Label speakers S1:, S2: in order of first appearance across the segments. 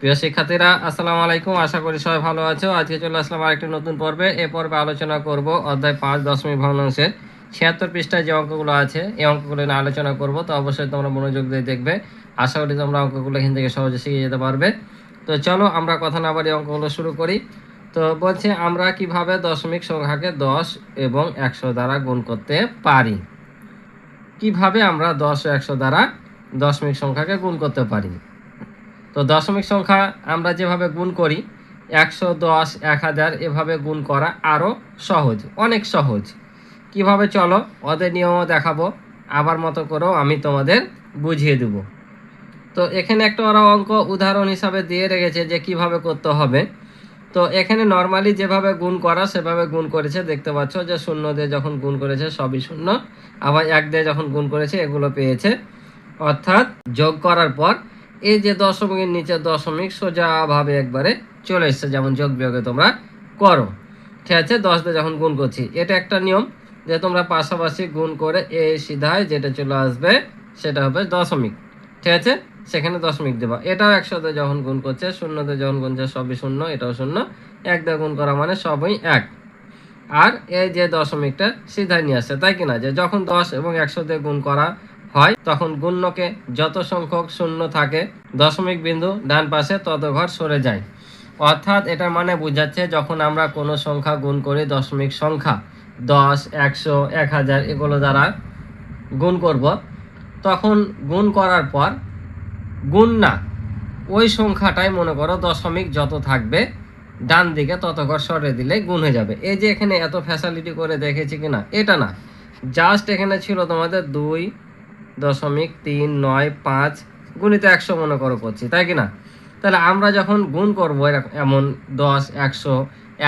S1: প্রিয় শিক্ষার্থীরা, আসসালামু আলাইকুম। আশা করি সবাই ভালো আছো। আজকে চলে আসলাম আরেকটি নতুন পর্বে। এই পর্বে আলোচনা করব অধ্যায় 5 দশমিক ভগ্নাংশের 76 পৃষ্ঠায় যে অঙ্কগুলো আছে এই অঙ্কগুলো নিয়ে আলোচনা করব। তো অবশ্যই তোমরা মনোযোগ দিয়ে দেখবে। আশা করি তোমরা অঙ্কগুলো এখান থেকে সহজে শিখে যেতে পারবে। তো চলো আমরা কথা না বাড়িয়ে অঙ্কগুলো শুরু করি। তো বলছে আমরা কিভাবে দশমিক সংখ্যাকে 10 এবং 100 দ্বারা গুণ করতে পারি। কিভাবে আমরা 10 ও 100 দ্বারা দশমিক সংখ্যাকে গুণ করতে পারি। তো দশমিক সংখ্যা আমরা যেভাবে গুণ করি 110, 1000 এভাবে গুণ করা আরও সহজ, অনেক সহজ। কিভাবে চলো ওদের নিয়মও দেখাবো, আবার মতো করেও আমি তোমাদের বুঝিয়ে দেব। তো এখানে একটা ওরা অঙ্ক উদাহরণ হিসাবে দিয়ে রেখেছে যে কিভাবে করতে হবে। তো এখানে নর্মালি যেভাবে গুণ করা সেভাবে গুণ করেছে, দেখতে পাচ্ছ যে 0 দিয়ে যখন গুণ করেছে সবই 0, আবার 1 দিয়ে যখন গুণ করেছে এগুলো পেয়েছে। অর্থাৎ যোগ করার পর এই যে দশমিকের নিচে দশমিক সোজাভাবে একবারে চলে এসছে, যেমন যোগ বিয়োগে তোমরা করো। ঠিক আছে, 10 দিয়ে যখন গুণ করছি এটা একটা নিয়ম যে তোমরা পাশাপাশি গুণ করে এই সিধায় যেটা চলে আসবে সেটা হবে দশমিক। ঠিক আছে, সেখানে দশমিক দেবা। এটাও 100 দিয়ে যখন গুণ করছে 0 দিয়ে যখন গুনছে সবই 0, এটাও 0, 1 দিয়ে গুণ করা মানে সবই 1। আর এই যে দশমিকটা সিধায় নিয়ে আসছে, তাই কিনা, যে যখন 10 এবং 100 দিয়ে গুণ করা হয় তখন গুণ্যকে যত সংখ্যক শূন্য থাকে দশমিক বিন্দু ডান পাশে তত ঘর সরে যায়। অর্থাৎ এটা মানে বোঝাচ্ছে যখন আমরা কোনো সংখ্যা গুণ করি দশমিক সংখ্যা 10, 100, 1000 এগুলো দ্বারা গুণ করব, তখন গুণ করার পর গুণ না ওই সংখ্যাটাই মনে করো দশমিক যত থাকবে ডান দিকে তত ঘর সরে দিলে গুণ হয়ে যাবে। এই যে এখানে এত ফ্যাসিলিটি করে দেখেছি কিনা, এটা না, জাস্ট এখানে ছিল তোমাদের 2.395 গুণিত 100 মনে করো করছি, তাই কিনা। তাহলে আমরা যখন গুণ করবো এমন 10, 100,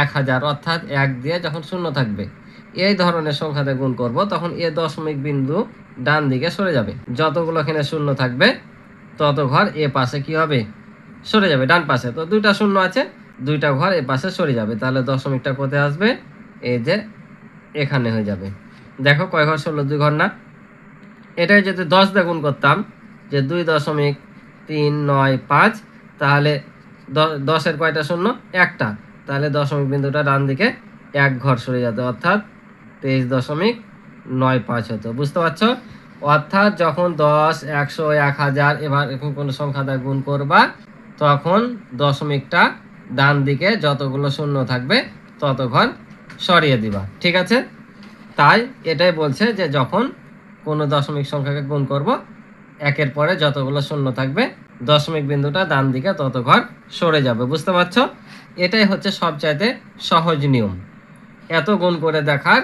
S1: 1000 অর্থাৎ 1 দিয়ে যখন 0 থাকবে এই ধরনের সংখ্যাতে গুণ করব, তখন এ দশমিক বিন্দু ডান দিকে সরে যাবে। যতগুলো এখানে 0 থাকবে তত ঘর এ পাশে কি হবে, সরে যাবে ডান পাশে। তো 2টা 0 আছে, 2টা ঘর এ পাশে সরে যাবে। তাহলে দশমিকটা কোথায় আসবে, এই যে এখানে হয়ে যাবে। দেখো কয় ঘর সরলো, 2 ঘর না। এটাই যদি 10 দিয়ে গুণ করতাম যে 2.395, তাহলে 10-এর কয়টা 0, একটা, তাহলে দশমিক বিন্দুটা ডান দিকে 1 ঘর সরে যেত, অর্থাৎ 23.95 হতো। বুঝতে পারছো? অর্থাৎ যখন 10, 100, 1000 এবার এখন কোনো সংখ্যা দ্বারা গুণ করবা তখন দশমিকটা ডান দিকে যতগুলো 0 থাকবে তত ঘর সরিয়ে দিবা। ঠিক আছে, তাই এটাই বলছে যে যখন কোনো দশমিক সংখ্যাকে গুণ করব একের পরে যতগুলো 0 থাকবে দশমিক বিন্দুটা ডান দিকে তত ঘর সরে যাবে। বুঝতে পারছো? এটাই হচ্ছে সবচাইতে সহজ নিয়ম, এত গুণ করে দেখার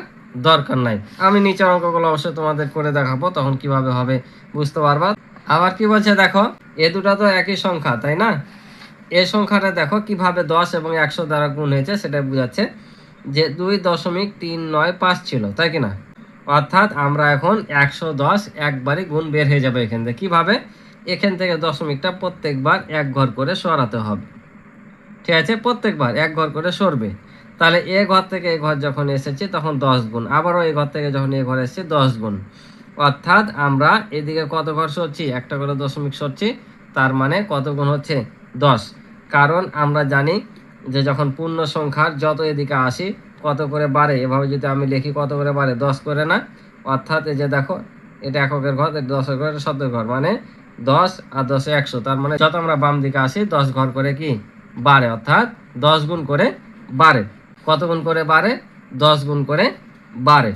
S1: দরকার নাই। আমি নিচের অঙ্কগুলো অবশ্যই তোমাদের করে দেখাবো, তখন কিভাবে হবে বুঝতে পারবা। আবার কি বলছে দেখো, এ দুটা তো একই সংখ্যা, তাই না। এই সংখ্যাটা দেখো কিভাবে 10 এবং 100 দ্বারা গুণ হয়েছে সেটা বোঝাচ্ছে যে 2.395 ছিল, তাই কিনা। অর্থাৎ আমরা এখন 110 একবারই গুণ বের হয়ে যাবে এখান থেকে। কিভাবে, এখান থেকে দশমিকটা প্রত্যেকবার 1 ঘর করে সরাতে হবে। ঠিক আছে, প্রত্যেকবার 1 ঘর করে সরবে। তাহলে এ ঘর থেকে এ ঘর যখন এসেছে তখন 10 গুণ, আবারও এই ঘর থেকে যখন এ ঘর এসেছে 10 গুণ। অর্থাৎ আমরা এদিকে কত ঘর সরছি, একটা করে দশমিক সরছি, তার মানে কত গুণ হচ্ছে 10। কারণ আমরা জানি যে যখন পূর্ণ সংখ্যার যত এদিকে আসি কত করে বাড়ে, এভাবে যদি আমি লিখি কত করে বাড়ে, 10 করে না। অর্থাৎ এই যে দেখো এটা এককের ঘর, 10 ঘর, 7 ঘর, মানে 10 আর 10 100, তার মানে যত আমরা বাম দিকে আসি 10 ঘর করে কি বাড়ে, অর্থাৎ 10 গুণ করে বাড়ে। কত গুণ করে বাড়ে, 10 গুণ করে বাড়ে।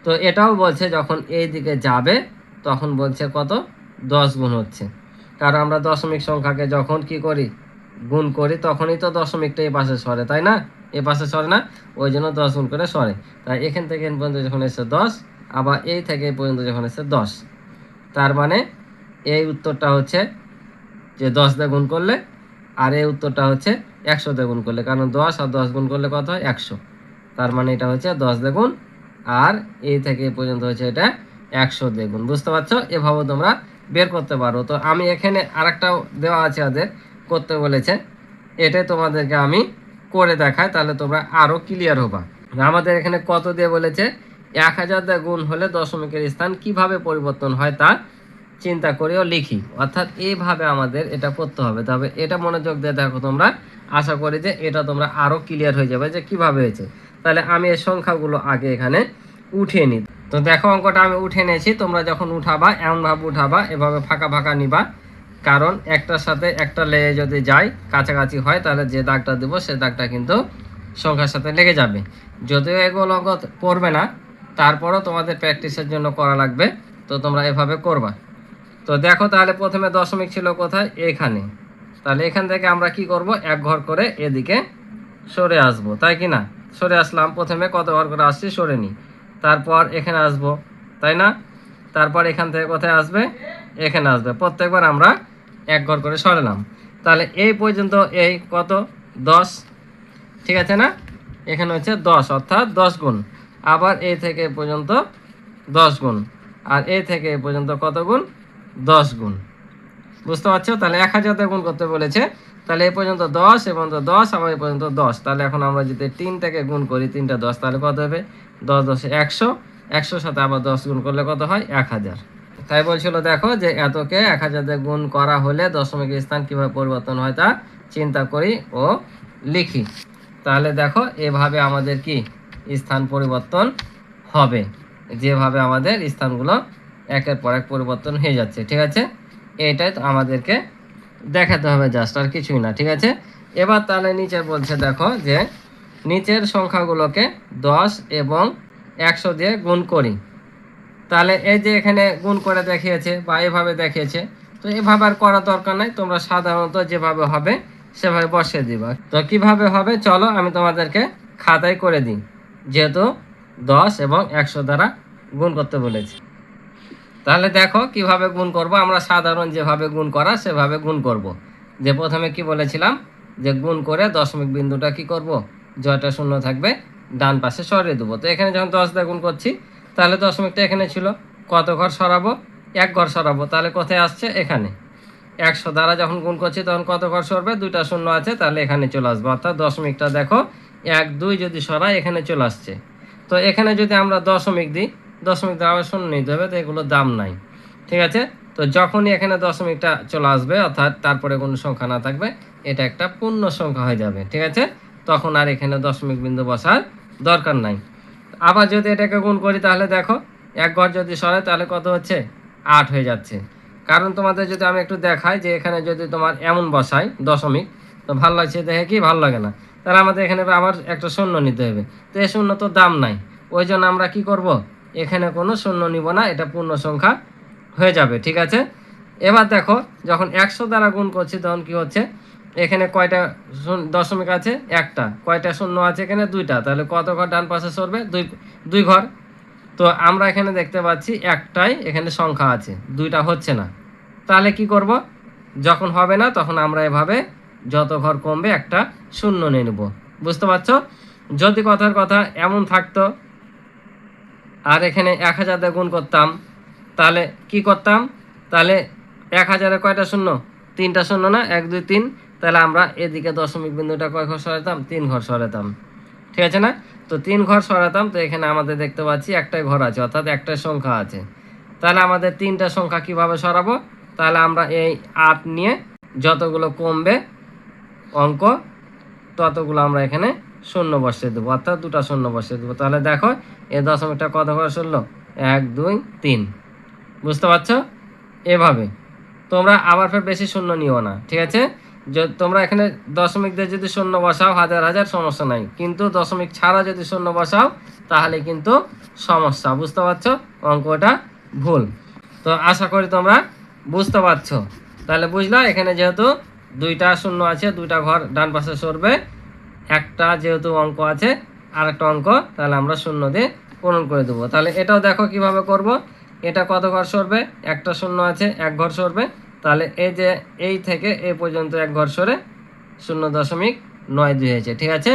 S1: তো এটাও বলছে যখন এই দিকে যাবে তখন বলছে কত, 10 গুণ হচ্ছে। কারণ আমরা দশমিক সংখ্যাকে যখন কি করি গুণ করি তখনই তো দশমিকটা এই পাশে সরে, তাই না, এ পাশে সরে না, ওই জন্য 10 গুণ করে সরে। তাই এখান থেকে এখান পর্যন্ত যখন এসে 10, আবার এই থেকে এই পর্যন্ত যখন এসে 10, তার মানে এই উত্তরটা হচ্ছে যে 10 দিয়ে গুণ করলে, আর এই উত্তরটা হচ্ছে 100 দিয়ে গুণ করলে। কারণ 10 আর 10 গুণ করলে কত হয়, 100। তার মানে এটা হচ্ছে 10 দিয়ে গুণ, আর এই থেকে এই পর্যন্ত হচ্ছে এটা 100 দিয়ে গুণ। বুঝতে পারছো? এভাবে তোমরা বের করতে পারো। তো আমি এখানে আরেকটাও দেওয়া আছে ওদের করতে বলেছে, এটাই তোমাদেরকে আমি করে দেখাই, তাহলে তোমরা আরও ক্লিয়ার হবা। আমাদের এখানে কত দিয়ে বলেছে, 1000 দিয়ে গুণ হলে দশমিকের স্থান কিভাবে পরিবর্তন হয় তা চিন্তা করিও লিখি। অর্থাৎ এইভাবে আমাদের এটা করতে হবে। তবে এটা মনোযোগ দিয়ে দেখো তোমরা, আশা করি যে এটা তোমরা আরও ক্লিয়ার হয়ে যাবে যে কিভাবে হয়েছে। তাহলে আমি এই সংখ্যাগুলো আগে এখানে উঠিয়ে নিই। তো দেখো অঙ্কটা আমি উঠে নিয়েছি। তোমরা যখন উঠাবা এমনভাবে উঠাবা, এভাবে ফাঁকা ফাঁকা নিবা, কারণ একটার সাথে একটা লেগে যদি যায় কাছাকাছি হয় তাহলে যে দাগটা দেবো সে দাগটা কিন্তু সংখ্যার সাথে লেগে যাবে। যদিও এগুলো অঙ্ক পড়বে না, তারপরও তোমাদের প্র্যাকটিসের জন্য করা লাগবে। তো তোমরা এভাবে করবা। তো দেখো তাহলে প্রথমে দশমিক ছিল কোথায়? এখানে। তাহলে এখান থেকে আমরা কি করব, এক ঘর করে এদিকে সরে আসব, তাই কি না? সরে আসলাম, প্রথমে কত ঘর করে আসছি সরে নিই, তারপর এখানে আসব, তাই না? তারপর এখান থেকে কোথায় আসবে? এখানে আসবে। প্রত্যেকবার আমরা এক ঘর করে সরালাম। তাহলে এই পর্যন্ত এই কত? 10, ঠিক আছে না? এখানে হচ্ছে 10, অর্থাৎ 10 গুণ। আবার এই থেকে এই পর্যন্ত 10 গুণ, আর এই থেকে এই পর্যন্ত কত গুণ? 10 গুণ। বুঝতে পারছো? তাহলে 1000 দিয়ে গুণ করতে বলেছে। তাহলে এই পর্যন্ত 10, এ পর্যন্ত 10, আবার এই পর্যন্ত 10। তাহলে এখন আমরা যদি 3 থেকে গুণ করি, 3টা 10, তাহলে কত হবে? 10 10 100, 100 সাথে আবার 10 গুণ করলে কত হয়? 1000। তাই বলছিল দেখো যে এতকে 1000 দিয়ে গুণ করা হলে দশমিকের স্থান কিভাবে পরিবর্তন হয় তা চিন্তা করি ও লিখি। তাহলে দেখো এভাবে আমাদের কি স্থান পরিবর্তন হবে, যেভাবে আমাদের স্থানগুলো একের পর এক পরিবর্তন হয়ে যাচ্ছে, ঠিক আছে? এইটাই তো আমাদেরকে দেখাতে হবে, জাস্ট আর কিছুই না, ঠিক আছে? এবার তাহলে নিচে বলছে দেখো যে নিচের সংখ্যাগুলোকে 10 এবং 100 দিয়ে গুণ করি। তাহলে এই যে এখানে গুণ করে দেখিয়েছে বা এভাবে দেখিয়েছে, তো এভাবে আর করার দরকার নাই, তোমরা সাধারণত যেভাবে হবে সেভাবে বসিয়ে দিবা। তো কিভাবে হবে চলো আমি তোমাদেরকে খাতায় করে দিই, যেহেতু 10 এবং 100 দ্বারা গুণ করতে বলেছি। তাহলে দেখো কিভাবে গুণ করব। আমরা সাধারণ যেভাবে গুণ করা সেভাবে গুণ করব। যে প্রথমে কি বলেছিলাম যে গুণ করে দশমিক বিন্দুটা কি করব, জয়টা শূন্য থাকবে ডান পাশে সরিয়ে দেবো। তো এখানে যখন 10 দিয়ে গুণ করছি তাহলে দশমিকটা এখানে ছিল, কত ঘর সরাবো? এক ঘর সরাবো। তাহলে কোথায় আসছে? এখানে। 100 দ্বারা যখন গুণ করছি তখন কত ঘর সরবে? দুইটা শূন্য আছে, তাহলে এখানে চলে আসবে। অর্থাৎ দশমিকটা দেখো 1 2 যদি সরাই এখানে চলে আসছে। তো এখানে যদি আমরা দশমিক দিই, দশমিক দেওয়া আবার শূন্য নিতে হবে, তো এগুলো দাম নাই, ঠিক আছে? তো যখনই এখানে দশমিকটা চলে আসবে অর্থাৎ তারপরে কোনো সংখ্যা না থাকবে, এটা একটা পূর্ণ সংখ্যা হয়ে যাবে, ঠিক আছে? তখন আর এখানে দশমিক বিন্দু বসার দরকার নাই। আবার যদি এটাকে গুণ করি তাহলে দেখো এক ঘর যদি সরাই তাহলে কত হচ্ছে? 8 হয়ে যাচ্ছে। কারণ তোমাদের যদি আমি একটু দেখাই যে এখানে যদি তোমার এমন বসাই দশমিক, তো ভালো লাগছে দেখে কি? ভালো লাগে না। তাহলে আমাদের এখানে আবার একটা শূন্য নিতে হবে, তো এই শূন্য তো দাম নাই, ওই জন্য আমরা কি করব? এখানে কোনো শূন্য নিব না, এটা পূর্ণ সংখ্যা হয়ে যাবে, ঠিক আছে? এবার দেখো যখন 100 দ্বারা গুণ করছি তখন কি হচ্ছে? এখানে কয়টা দশমিক আছে? একটা। কয়টা শূন্য আছে? এখানে দুইটা। তাহলে কত ঘর ডান পাশে সরবে? দুই ঘর। তো আমরা এখানে দেখতে পাচ্ছি একটাই এখানে সংখ্যা আছে, দুইটা হচ্ছে না। তাহলে কি করব? যখন হবে না তখন আমরা এভাবে যত ঘর কমবে একটা শূন্য নিয়ে নেব। বুঝতে পারছো? যদি কথার কথা এমন থাকতো আর এখানে 1000 দিয়ে গুণ করতাম, তাহলে কি করতাম? তাহলে 1000-এ কয়টা শূন্য? 3টা শূন্য না? 1 2 3। তাহলে আমরা এদিকে দশমিক বিন্দুটা কয় ঘর সরাতাম? 3 ঘর সরাতাম, ঠিক আছে না? তো 3 ঘর সরাতাম। তো এখানে আমাদের দেখতে পাচ্ছি একটাই ঘর আছে, অর্থাৎ একটাই সংখ্যা আছে। তাহলে আমাদের 3টা সংখ্যা কিভাবে সরাবো? তাহলে আমরা এই 8 নিয়ে যতগুলো কমবে অঙ্ক ততগুলো আমরা এখানে শূন্য বসিয়ে দেবো, অর্থাৎ দুটা শূন্য বসিয়ে দেবো। তাহলে দেখো এই দশমিকটা কত ঘর সরলো? 1 2 3। বুঝতে পারছো? এভাবে তোমরা আবার ফের বেশি শূন্য নিও না, ঠিক আছে? তোমরা এখানে দশমিক দিয়ে যদি শূন্য বসাও হাজার হাজার সমস্যা নাই, কিন্তু দশমিক ছাড়া যদি শূন্য বসাও তাহলে কিন্তু সমস্যা। বুঝতে পারছো? অঙ্কটা ভুল। তো আশা করি তোমরা বুঝতে পারছো। তাহলে বুঝলা এখানে যেহেতু দুইটা শূন্য আছে, দুইটা ঘর ডান পাশে সরবে, একটা যেহেতু অঙ্ক আছে আর একটা অঙ্ক, তাহলে আমরা শূন্য দিয়ে পূরণ করে দেবো। তাহলে এটাও দেখো কিভাবে করব। এটা কত ঘর সরবে? একটা শূন্য আছে, এক ঘর সরবে। তাহলে এই যে এই থেকে এই পর্যন্ত এক ঘর সরে 0.92 হয়েছে, ঠিক আছে?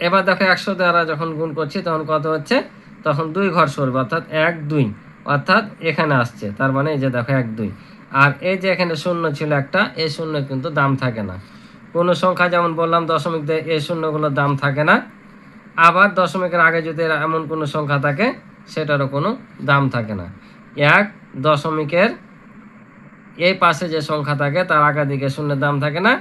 S1: এবার দেখো 100 দ্বারা যখন গুণ করছি তখন কত হচ্ছে? তখন 2 ঘর সরবে, অর্থাৎ 1 2, অর্থাৎ এখানে আসছে। তার মানে এই যে দেখো 1 2। আর এই যে এখানে শূন্য ছিল একটা, এই শূন্য কিন্তু দাম থাকে না। কোনো সংখ্যা যেমন বললাম দশমিক দিয়ে এই শূন্যগুলোর দাম থাকে না। আবার দশমিকের আগে যদি এমন কোনো সংখ্যা থাকে সেটারও কোনো দাম থাকে না। 1 দশমিকের এই পাশে যে সংখ্যা থাকে তার আগের দিকে শূন্যের দাম থাকে না।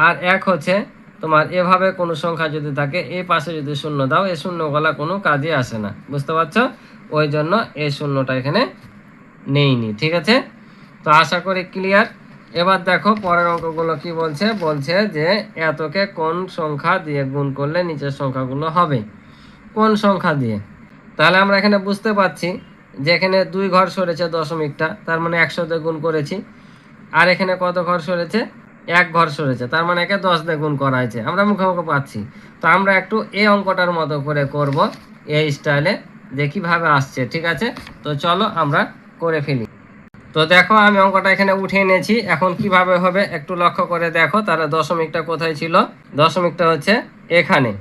S1: আর এক হচ্ছে তোমার এভাবে কোনো সংখ্যা যদি থাকে এই পাশে যদি শূন্য দাও, এই শূন্যগুলা কোনো কাজে আসে না, বুঝতে পারছো? ওই জন্য এই শূন্যটা এখানে নেইনি। ঠিক আছে, তো আশা করি ক্লিয়ার। এবার দেখো পরের অঙ্কগুলো কি বলছে। বলছে যে এতকে কোন সংখ্যা দিয়ে গুণ করলে নিচের সংখ্যাগুলো হবে। কোন সংখ্যা দিয়ে? তাহলে আমরা এখানে বুঝতে পারছি যে এখানে 2 ঘর সরেছে দশমিকটা, তার মানে 100 দিয়ে গুণ করেছি। আর এখানে কত ঘর সরেছে? 1 ঘর সরেছে, তার মানে একে 10 দিয়ে গুণ করা হয়েছে। আমরা মুখে মুখে পাচ্ছি। তো আমরা একটু এই অঙ্কটার মতো করে করব এই স্টাইলে, যে কিভাবে আসছে। ঠিক আছে, তো চলো আমরা করে ফেলি। তো দেখো আমি অঙ্কটা এখানে উঠিয়ে নিয়েছি। এখন কিভাবে হবে একটু লক্ষ্য করে দেখো। তাহলে দশমিকটা কোথায় ছিল? দশমিকটা হচ্ছে এখানে।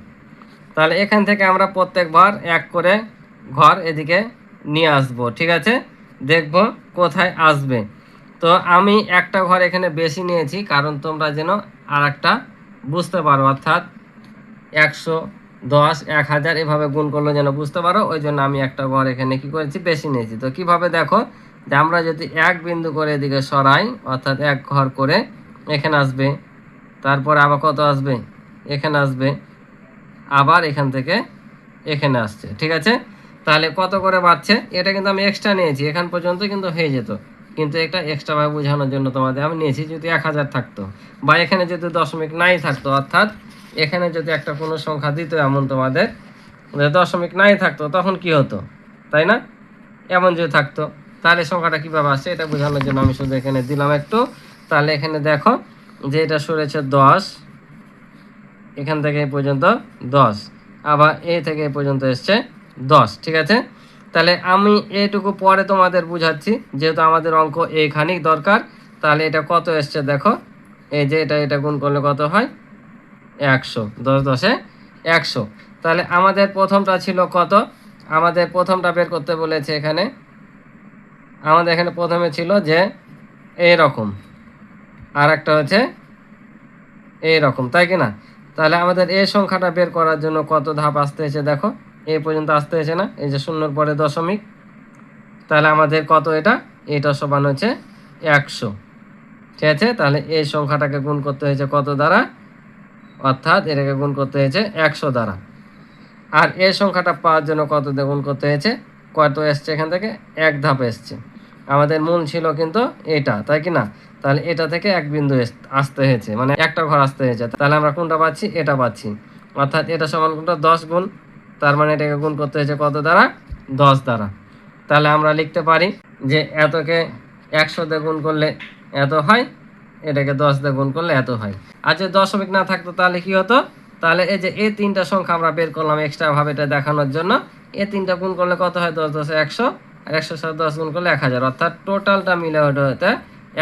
S1: তাহলে এখান থেকে আমরা প্রত্যেকবার এক করে ঘর এদিকে নিয়ে আসব। ঠিক আছে, দেখব কোথায় আসবে। তো আমি একটা ঘর এখানে বেশি নিয়েছি, কারণ তোমরা যেন আর একটা বুঝতে পারো, অর্থাৎ 100, 10, 1000 এভাবে গুণ করলে যেন বুঝতে পারো। ওই জন্য আমি একটা ঘর এখানে কি করেছি, বেশি নিয়েছি। তো কিভাবে দেখো, যে আমরা যদি এক বিন্দু করে এদিকে সরাই, অর্থাৎ এক ঘর করে এখানে আসবে, তারপরে আবার কত আসবে, এখানে আসবে, আবার এখান থেকে এখানে আসছে। ঠিক আছে, তাহলে কত করে বাড়ছে? এটা কিন্তু আমি এক্সট্রা নিয়েছি, এখান পর্যন্ত কিন্তু হয়ে যেত, কিন্তু এটা এক্সট্রাভাবে বোঝানোর জন্য তোমাদের আমি নিয়েছি। যদি 1000 থাকতো বা এখানে যদি দশমিক নাই থাকতো, অর্থাৎ এখানে যদি একটা কোনো সংখ্যা দিত এমন তোমাদের দশমিক নাই থাকতো, তখন কি হতো, তাই না? এমন যদি থাকতো তাহলে সংখ্যাটা কীভাবে আসছে এটা বোঝানোর জন্য আমি শুধু এখানে দিলাম একটু। তাহলে এখানে দেখো যে এটা সরেছে 10, এখান থেকে এই পর্যন্ত 10, আবার এ থেকে এই পর্যন্ত এসছে 10। ঠিক আছে, তাহলে আমি এইটুকু পরে তোমাদের বুঝাচ্ছি, যেহেতু আমাদের অঙ্ক এইখানেই দরকার। তাহলে এটা কত এসছে দেখো, এই যে এটা গুণ করলে কত হয়, 100, 10 10 100। তাহলে আমাদের প্রথমটা ছিল কত? আমাদের প্রথমটা বের করতে বলেছে এখানে। আমাদের এখানে প্রথমে ছিল যে এইরকম, আর একটা হচ্ছে এইরকম, তাই কি না? তাহলে আমাদের এই সংখ্যাটা বের করার জন্য কত ধাপ আসতে হয়েছে দেখো, এই পর্যন্ত আসতে হয়েছে না, এই যে শূন্যর পরে দশমিক। তাহলে আমাদের কত এটা সমান হচ্ছে 100। ঠিক আছে, তাহলে এই সংখ্যাটাকে গুণ করতে হয়েছে কত দ্বারা, অর্থাৎ এটাকে গুণ করতে হয়েছে 100 দ্বারা। আর এই সংখ্যাটা পাওয়ার জন্য কত দিয়ে গুণ করতে হয়েছে, কত এসছে এখান থেকে, এক ধাপ এসছে। আমাদের মূল ছিল কিন্তু এটা, তাই কি না? তাহলে এটা থেকে এক বিন্দু আসতে হয়েছে, মানে একটা ঘর আসতে হয়েছে। তাহলে আমরা কোনটা পাচ্ছি, এটা পাচ্ছি। অর্থাৎ এটা সমান কোনটা, 10 গুণ, তার মানে এটাকে গুণ করতে হয়েছে কত দ্বারা, 10 দ্বারা। তাহলে আমরা লিখতে পারি যে এতকে 100 দিয়ে গুণ করলে এত হয়, এটাকে 10 দিয়ে গুণ করলে এত হয়। আর যদি দশমিক না থাকতো তাহলে কি হতো? তাহলে এই যে এই তিনটা সংখ্যা আমরা বের করলাম এক্সট্রা ভাবে এটা দেখানোর জন্য। এই তিনটা গুণ করলে কত হয়, 10 10 100, আর 100 সাথে 10 গুণ করলে 1000, অর্থাৎ টোটালটা মিলে হতে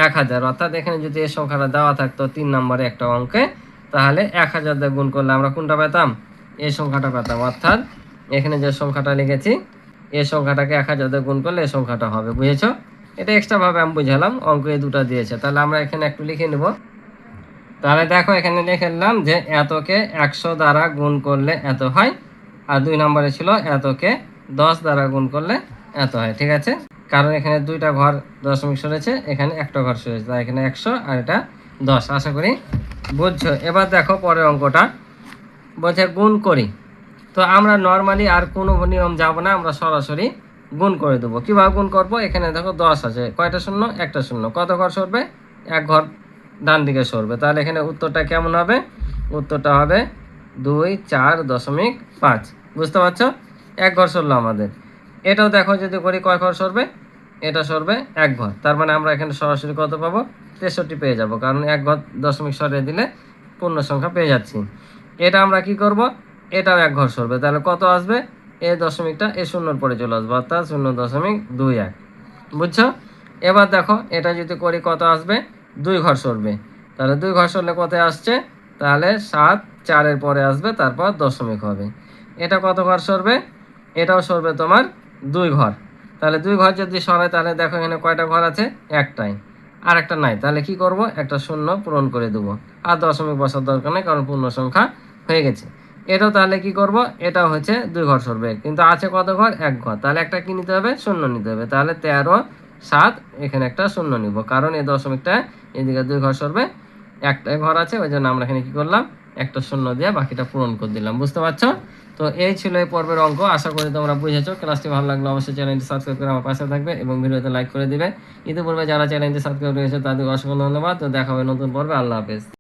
S1: 1000। অর্থাৎ এখানে যদি এই সংখ্যাটা দেওয়া থাকতো 3 নম্বরে একটা অঙ্কে, তাহলে 1000 দিয়ে গুণ করলে আমরা কোনটা পেতাম, এই সংখ্যাটা পেতাম। অর্থাৎ এখানে যে সংখ্যাটা লিখেছি এই সংখ্যাটাকে 1000 দিয়ে গুণ করলে এই সংখ্যাটা হবে, বুঝেছো? এটা এক্সট্রা ভাবে আমি বুঝালাম, অঙ্ক এই দুটো দিয়েছে। তাহলে আমরা এখানে একটু লিখে নেব। তাহলে দেখো এখানে লিখে নিলাম যে এতকে 100 দ্বারা গুণ করলে এত হয়, আর 2 নম্বরে ছিল এতকে 10 দ্বারা গুণ করলে এত হয়। ঠিক আছে, কারণ এখানে দুইটা ঘর দশমিক সরেছে, এখানে একটা ঘর সরেছে, তাই এখানে 100 আর এটা 10। আশা করি বুঝছো। এবার দেখো পরের অঙ্কটা বলছে গুণ করি। তো আমরা নর্মালি আর কোনো নিয়ম যাব না, আমরা সরাসরি গুণ করে দেবো। কীভাবে গুণ করবো, এখানে দেখো 10 আছে, কয়টা শূন্য, একটা শূন্য, কত ঘর সরবে, এক ঘর ডান দিকে সরবে। তাহলে এখানে উত্তরটা কেমন হবে, উত্তরটা হবে 2.4.5। বুঝতে পারছো, এক ঘর সরলো আমাদের। এটাও দেখো যদি করি কয় ঘর সরবে, এটা সরবে এক ঘর, তার মানে আমরা এখানে সরাসরি কত পাবো, 63 পেয়ে যাব, কারণ এক ঘর দশমিক সরিয়ে দিলে পূর্ণ সংখ্যা পেয়ে যাচ্ছি। এটা আমরা কি করব, এটাও এক ঘর সরবে, তাহলে কত আসবে, এই দশমিকটা এই শূন্যর পরে চলে আসবে, অর্থাৎ 0.21। বুঝছো? এবার দেখো এটা যদি করি কত আসবে, 2 ঘর সরবে। তাহলে 2 ঘর সরলে কোথায় আসছে, তাহলে 7 4-এর পরে আসবে, তারপর দশমিক হবে। এটা কত ঘর সরবে, এটাও সরবে তোমার 2 ঘর। তাহলে 2 ঘর যদি সরাই, তাহলে দেখো এখানে কয়টা ঘর আছে, একটাই, আর একটা নাই। তাহলে কি করব, একটা শূন্য পূরণ করে দেবো, আর দশমিক বসার দরকার নেই, কারণ পূর্ণ সংখ্যা হয়ে গেছে। এটাও তাহলে কি করব, এটাও হচ্ছে 2 ঘর সরবে, কিন্তু আছে কত ঘর, এক ঘর। তাহলে একটা কি নিতে হবে, শূন্য নিতে হবে। তাহলে 13 7, এখানে একটা শূন্য নিব, কারণ এই দশমিকটা এদিকে 2 ঘর সরবে, একটা ঘর আছে, ওই জন্য আমরা এখানে কি করলাম, একটা শূন্য দিয়ে বাকিটা পূরণ করে দিলাম। বুঝতে পারছো? তো এই ছিল এই পর্বের অঙ্ক। আশা করি তোমরা বুঝেছো। ক্লাসটি ভালো লাগলে অবশ্যই চ্যানেলটি সাবস্ক্রাইব করে আমার পাশে থাকবে এবং ভিডিওতে লাইক করে দিবে। ইতিপূর্বে যারা চ্যানেলটি সাবস্ক্রাইব করেছে তাদের অসংখ্য ধন্যবাদ। তো দেখা হবে নতুন পর্বে। আল্লাহ হাফেজ।